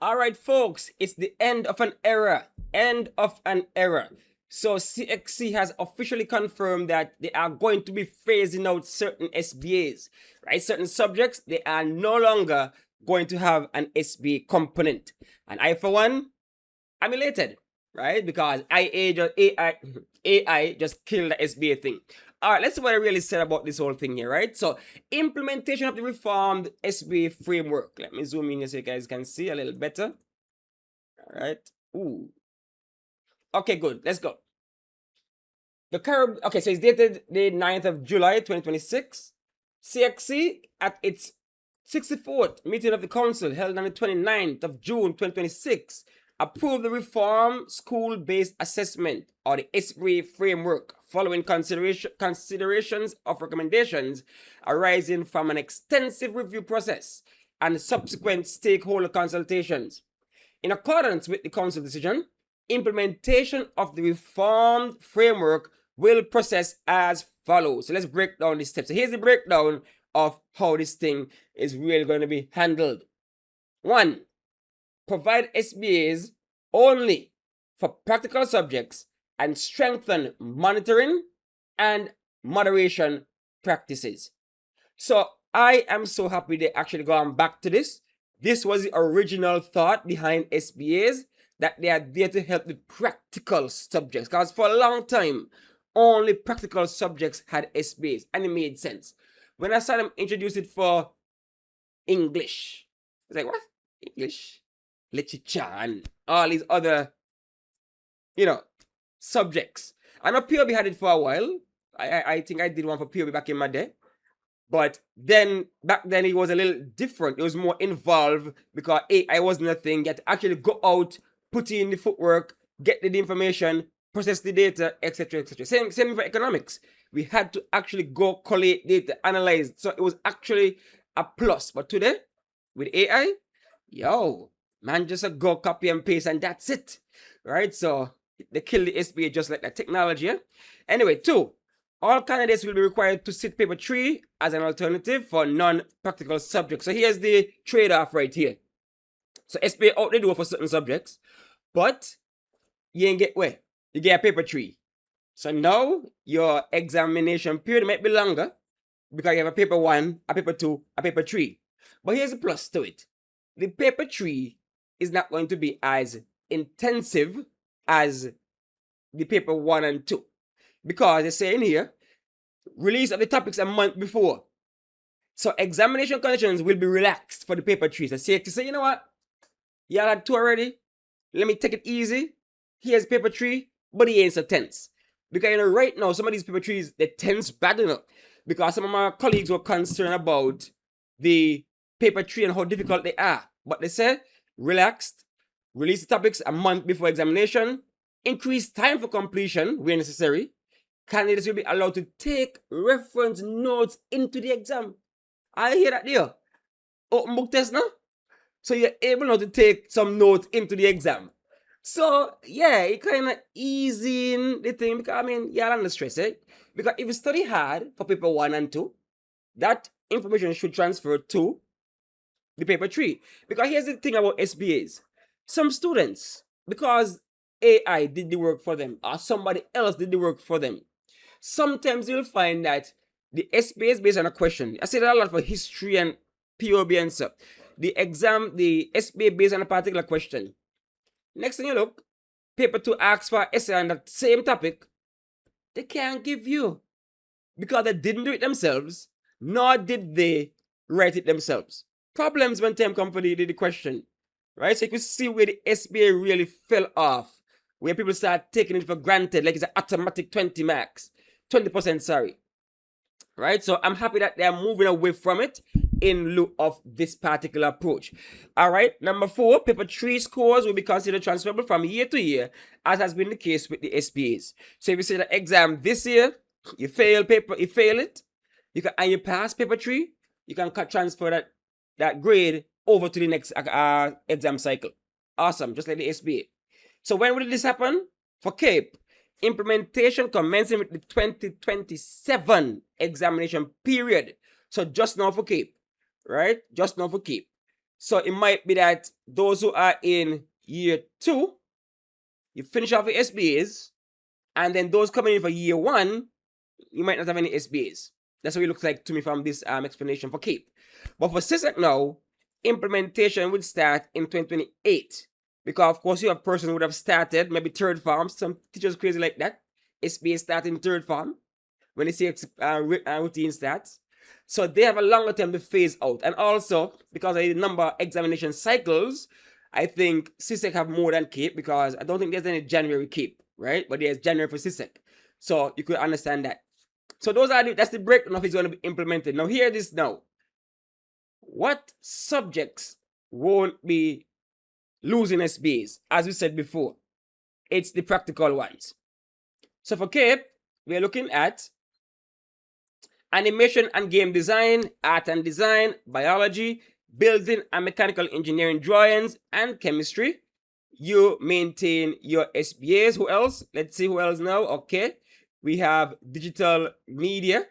All right, folks, it's the end of an era. End of an era. So CXC has officially confirmed that they are going to be phasing out certain SBAs, right? Certain subjects, they are no longer going to have an SBA component. And I, for one, I'm elated, right? Because AI just killed the SBA thing. All right, let's see what I really said about this whole thing here, right? So, implementation of the reformed SBA framework. Let me zoom in here so you guys can see a little better. All right. Ooh. Okay, good. Let's go. Okay, so it's dated the 9th of July, 2026. CXC at its 64th meeting of the council held on the 29th of June, 2026, approved the reform school-based assessment or the SBA framework following considerations of recommendations arising from an extensive review process and subsequent stakeholder consultations. In accordance with the council decision, implementation of the reformed framework will process as follows. So let's break down the steps. So here's the breakdown of how this thing is really going to be handled. 1. Provide SBAs only for practical subjects and strengthen monitoring and moderation practices. So I am so happy they actually gone back to this. This was the original thought behind SBAs, that they are there to help with practical subjects. Because for a long time, only practical subjects had SBAs, and it made sense. When I saw them introduce it for English, I was like, what? English? Literature and all these other, subjects. I know POB had it for a while. I think I did one for POB back in my day. But then, back then it was a little different. It was more involved because AI wasn't a thing. You had to actually go out, put in the footwork, get the information, process the data, etc., etc. Same for economics. We had to actually go collate data, analyze. So it was actually a plus. But today, with AI, man, just go copy and paste and that's it. Right? So they kill the SBA just like that technology. Yeah? Anyway, 2. All candidates will be required to sit paper 3 as an alternative for non-practical subjects. So here's the trade-off right here. So SBA out the door for certain subjects, but you ain't get where. You get a paper 3. So now your examination period might be longer because you have a paper 1, a paper 2, a paper 3. But here's a plus to it. The paper 3 is not going to be as intensive as the paper 1 and 2. Because they say in here, release of the topics a month before. So examination conditions will be relaxed for the paper 3. So CXC say, you know what? Y'all had 2 already. Let me take it easy. Here's paper 3, but he ain't so tense. Because right now, some of these paper 3s, they're tense bad enough. Because some of my colleagues were concerned about the paper 3 and how difficult they are. But they said, relaxed, release the topics a month before examination, increase time for completion where necessary. Candidates will be allowed to take reference notes into the exam. I hear that there. Open book test now. So you're able now to take some notes into the exam. So yeah, it kind of easing the thing because you're under stress, eh? Because if you study hard for paper 1 and 2, that information should transfer to the paper 3. Because here's the thing about SBAs. Some students, because AI did the work for them or somebody else did the work for them, sometimes you'll find that the SBA is based on a question. I say that a lot for history and POB and stuff. The SBA based on a particular question. Next thing you look, paper 2 asks for an essay on that same topic. They can't give you because they didn't do it themselves, nor did they write it themselves. Problems when time come for the question, right? So you can see where the SBA really fell off, where people start taking it for granted, like it's an automatic 20 marks, 20%, sorry. Right? So I'm happy that they're moving away from it in lieu of this particular approach. All right. Number 4, paper 3 scores will be considered transferable from year to year, as has been the case with the SBAs. So if you say the exam this year, you fail it, and you pass paper 3, you can transfer that grade over to the next exam cycle. Awesome. Just like the SBA. So when will this happen? For CAPE, implementation commencing with the 2027 examination period. So just now for CAPE, right? Just now for CAPE. So it might be that those who are in year 2, you finish off your SBAs, and then those coming in for year 1, you might not have any SBAs. That's what it looks like to me from this explanation for CAPE. But for CSEC now, implementation would start in 2028. Because of course you have person who would have started maybe third form, some teachers crazy like that. SBA start in third form when the CSEC routine starts. So they have a longer time to phase out. And also, because of the number of examination cycles, I think CSEC have more than CAPE, because I don't think there's any January CAPE, right? But there's January for CSEC. So you could understand that. So that's the breakdown of it's going to be implemented. Now hear this now. What subjects won't be losing SBAs? As we said before, it's the practical ones. So for CAPE, we are looking at animation and game design, art and design, biology, building and mechanical engineering drawings, and chemistry. You maintain your SBAs. Who else? Let's see who else now. Okay. We have digital media,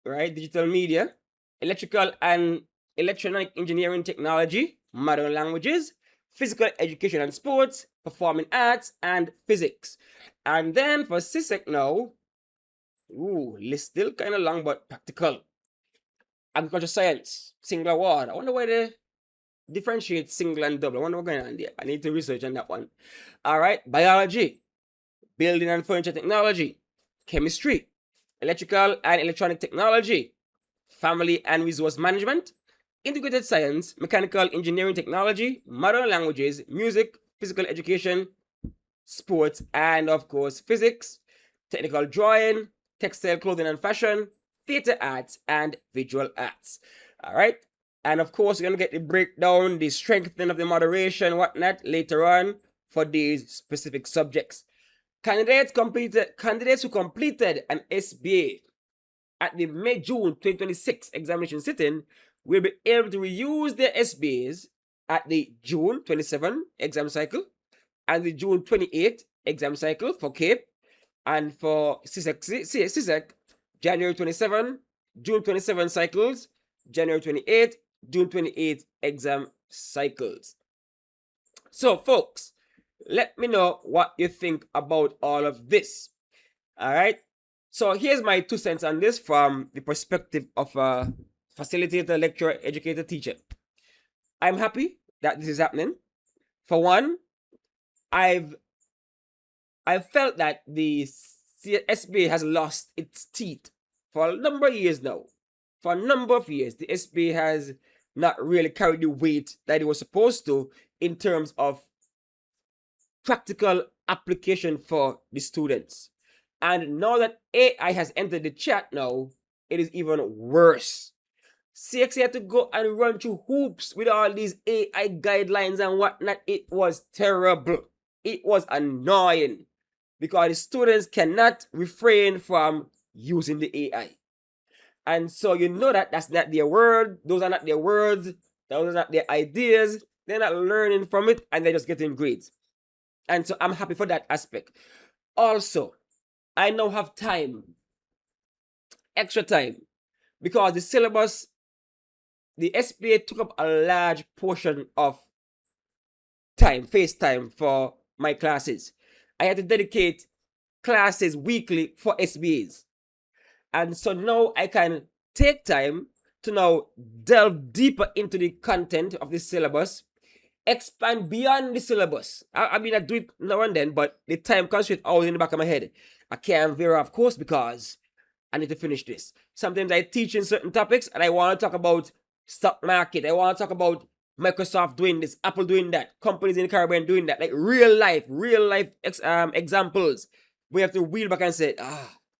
right? Digital media, electrical and electronic engineering technology, modern languages, physical education and sports, performing arts, and physics. And then for CSEC now, list still kind of long, but practical. Agriculture science, single award. I wonder why they differentiate single and double. I wonder what's going on there. I need to research on that one. All right, biology, building and furniture technology, chemistry, electrical and electronic technology, family and resource management, integrated science, mechanical engineering technology, modern languages, music, physical education, sports, and of course physics, technical drawing, textile clothing and fashion, theater arts, and visual arts. All right. And of course, we're going to get the breakdown, the strengthening of the moderation, whatnot later on for these specific subjects. Candidates who completed an SBA at the May-June 2026 examination sitting will be able to reuse their SBAs at the June 27 exam cycle and the June 28 exam cycle for CAPE, and for CSEC, January 27, June 27 cycles, January 28, June 28 exam cycles. So folks, let me know what you think about all of this. All right. So here's my 2 cents on this from the perspective of a facilitator, lecturer, educator, teacher. I'm happy that this is happening. For one, I've felt that the SBA has lost its teeth for a number of years now. For a number of years, the SBA has not really carried the weight that it was supposed to in terms of practical application for the students. And now that AI has entered the chat now, it is even worse. CXC had to go and run through hoops with all these AI guidelines and whatnot. It was terrible. It was annoying because the students cannot refrain from using the AI. And so you know that that's not their word. Those are not their words. Those are not their ideas. They're not learning from it, and they're just getting grades. And so I'm happy for that aspect. Also, I now have time, extra time, because the syllabus, the SBA took up a large portion of time, face time for my classes. I had to dedicate classes weekly for SBAs. And so now I can take time to now delve deeper into the content of the syllabus, expand beyond the syllabus. I mean, I do it now and then, but the time constraint always in the back of my head. I can't veer off course because I need to finish this. Sometimes I teach in certain topics and I want to talk about stock market. I want to talk about Microsoft doing this, Apple doing that, companies in the Caribbean doing that, like real life examples. We have to wheel back and say,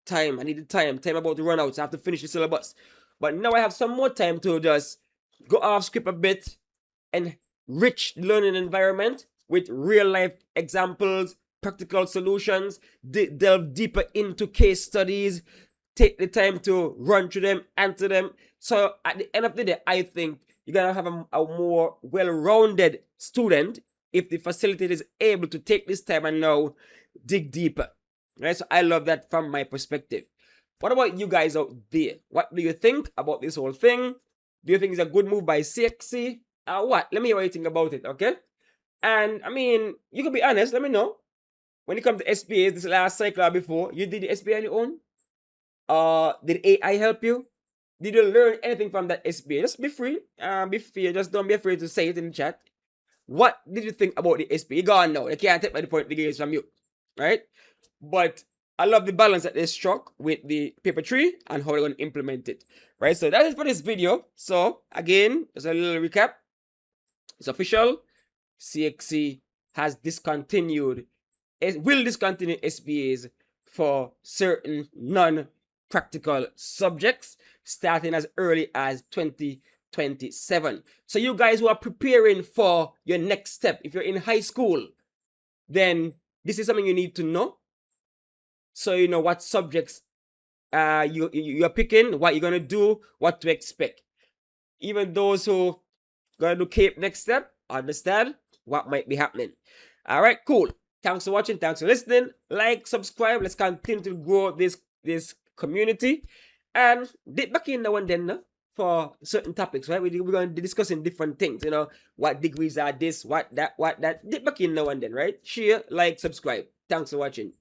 time, I need the time about to run out, so I have to finish the syllabus. But now I have some more time to just go off script a bit and rich learning environment with real life examples, practical solutions, delve deeper into case studies, take the time to run through them, answer them. So at the end of the day, I think you're going to have a more well-rounded student if the facilitator is able to take this time and now dig deeper. Right? So I love that from my perspective. What about you guys out there? What do you think about this whole thing? Do you think it's a good move by CSEC? What? Let me hear what you think about it, okay? And I mean, you can be honest, let me know. When it comes to SBAs, this last cycle or before, you did the SBA on your own? Did AI help you? Did you learn anything from that SBA? Just be free. Be free. Just don't be afraid to say it in the chat. What did you think about the SBA? You gone now. They can't take my point the games from you. Right? But I love the balance that they struck with the paper tree and how they're going to implement it. Right? So that is for this video. So again, just a little recap. It's official. CSEC has discontinued, will discontinue SBAs for certain non-practical subjects starting as early as 2027. So you guys who are preparing for your next step, if you're in high school, then this is something you need to know. So you know what subjects you're picking, what you're going to do, what to expect. Even those who going to do CAPE next step, understand what might be happening. All right, cool. Thanks for watching. Thanks for listening. Like, subscribe. Let's continue to grow this community. And dip back in now and then for certain topics, right? We're going to be discussing different things. You know, what degrees are this, what that. Dip back in now and then, right? Share, like, subscribe. Thanks for watching.